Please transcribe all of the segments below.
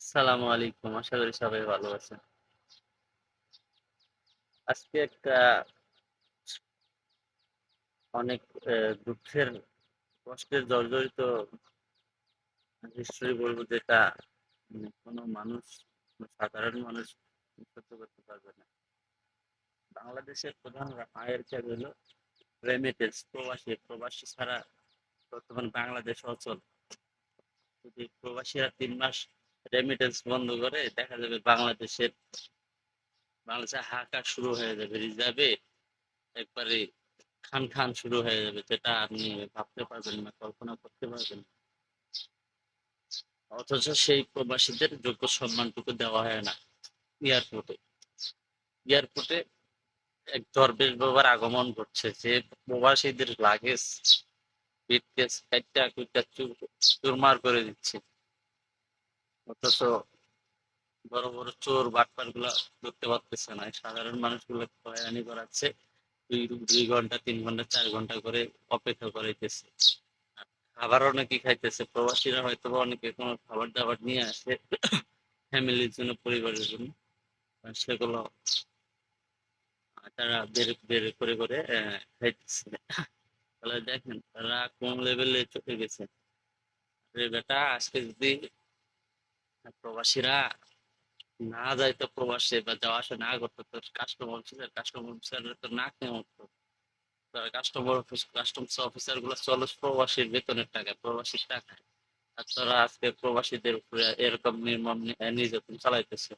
সালামু আলাইকুম। আশা করি সবাই ভালো আছেন। আজকে একটা অনেক দুঃখের, কষ্টের জর্জরিত হিস্টরি বলব, যেটা কোনো মানুষ, সাধারণ মানুষ সহ্য করতে পারবে না। বাংলাদেশের প্রধান আয়ের খাত হলো রেমিটেন্স, প্রবাসী। প্রবাসী ছাড়া বর্তমান বাংলাদেশ অচল। যদি প্রবাসীরা ৩ মাস রেমিটেন্স বন্ধ করে, দেখা যাবে বাংলাদেশে হাহাকার শুরু হয়ে যাবে। রিজার্ভে একবারে খান খান শুরু হয়ে যাবে, যেটা আপনি ভাবতে পারবেন না, কল্পনা করতে পারবেন না। অথচ সেই প্রবাসীদের যোগ্য সম্মানটুকু দেওয়া হয় না। এয়ারপোর্টে এয়ারপোর্টে এক দরবেশ বাবার আগমন ঘটছে, যে প্রবাসীদের লাগেজ ব্রিফকেস কাইট্টা কুইট্টা চুরমার করে দিচ্ছে। অথচ বড় বড় চোর বাটপার গুলা ধরতে পারতেছে না, সাধারণ মানুষগুলো হয়রানি করাচ্ছে। ২ ঘন্টা ৩ ঘন্টা ৪ ঘন্টা করে অপেক্ষা করাইতেছে। খাবার অনেকে খাইতেছে, প্রবাসীরা হয়তো বা অনেকে কোনো খাবার দাবার নিয়ে আসে ফ্যামিলির জন্য, পরিবারের জন্য। সেগুলো তারা বের বের করে করে খাইতেছে। তাহলে দেখেন তারা কোন লেভেলে চলে গেছে। আরে বেটা, আজকে যদি প্রবাসীরা না যাইতো প্রবাসে, বা যাওয়া আসা না করতো, তো কাস্টমার তো না খেয়ে উঠতো। তারা কাস্টমস অফিসার গুলো চলো প্রবাসীর বেতনের টাকা, প্রবাসীর টাকা। আর তারা আজকে প্রবাসীদের উপরে এরকম নির্মম নির্যাতন চালাইতেছে।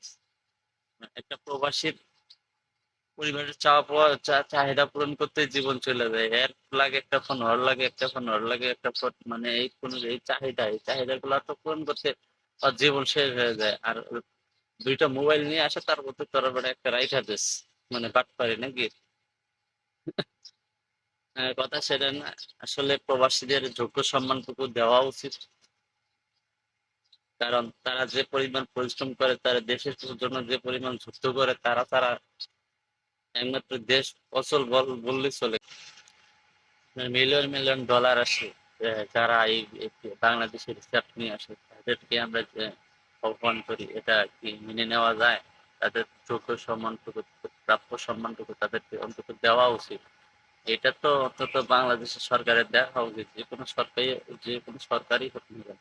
একটা প্রবাসীর পরিবারের চাওয়া পাওয়া চাহিদা পূরণ করতে জীবন চলে যায়। এর লাগে একটা ফোন, ওর লাগে একটা ফোন, ওর লাগে একটা ফোন, মানে এই কোন এই চাহিদা গুলা তো পূরণ করতে ওর জীবন শেষ হয়ে যায়। আর ২টা মোবাইল নিয়ে আসে, তার মধ্যে তোর বেটা একটা রাইখা দিস, মানে বাটপারি নাকি? কথা সেটা না। আসলে প্রবাসীদের যোগ্য সম্মানটুকু দেওয়া উচিত। কারণ তারা যে পরিমাণ পরিশ্রম করে, তারা দেশের জন্য যে পরিমাণ যুদ্ধ করে, তারা একমাত্র দেশ অচল বললেই চলে। মিলিয়ন মিলিয়ন ডলার আসে, যারা এই বাংলাদেশের রিসার্ভ নিয়ে আসে, তাদেরকে আমরা যে আহ্বান করি, এটা কি মেনে নেওয়া যায়? তাদের যোগ্য সম্মানটুকু, প্রাপ্য সম্মানটুকু তাদেরকে অন্তত দেওয়া উচিত। এটা তো অন্তত বাংলাদেশের সরকারের দেখা উচিত। যে কোনো সরকারই হোক না কেন।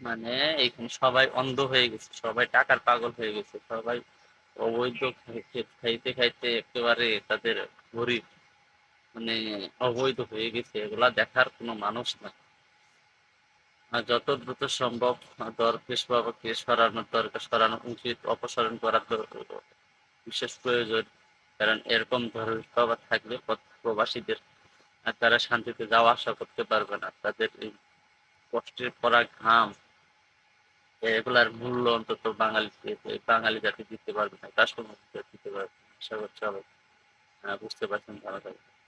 মানে এখানে সবাই অন্ধ হয়ে গেছে, সবাই টাকার পাগল হয়ে গেছে, সবাই অবৈধ খাইতে খাইতে একেবারে তাদের গরিব, মানে অবৈধ হয়ে গেছে। এগুলা দেখার কোনো মানুষ না। আর যত দ্রুত সম্ভব দরবেশ বাবাকে সরানোর দরকার, সরানো উচিত, অপসারণ করার বিশেষ প্রয়োজন। কারণ এরকম দরবেশ বাবা থাকলে প্রবাসীদের আর তারা শান্তিতে যাওয়া আসা করতে পারবে না। তাদের এই কষ্টের পড়া ঘাম, এগুলার মূল্য অন্তত বাঙালি জাতি দিতে পারবে না, কাস্টমার দিতে পারবে না। আশা করছি সবাই বুঝতে পারছেন ভালো।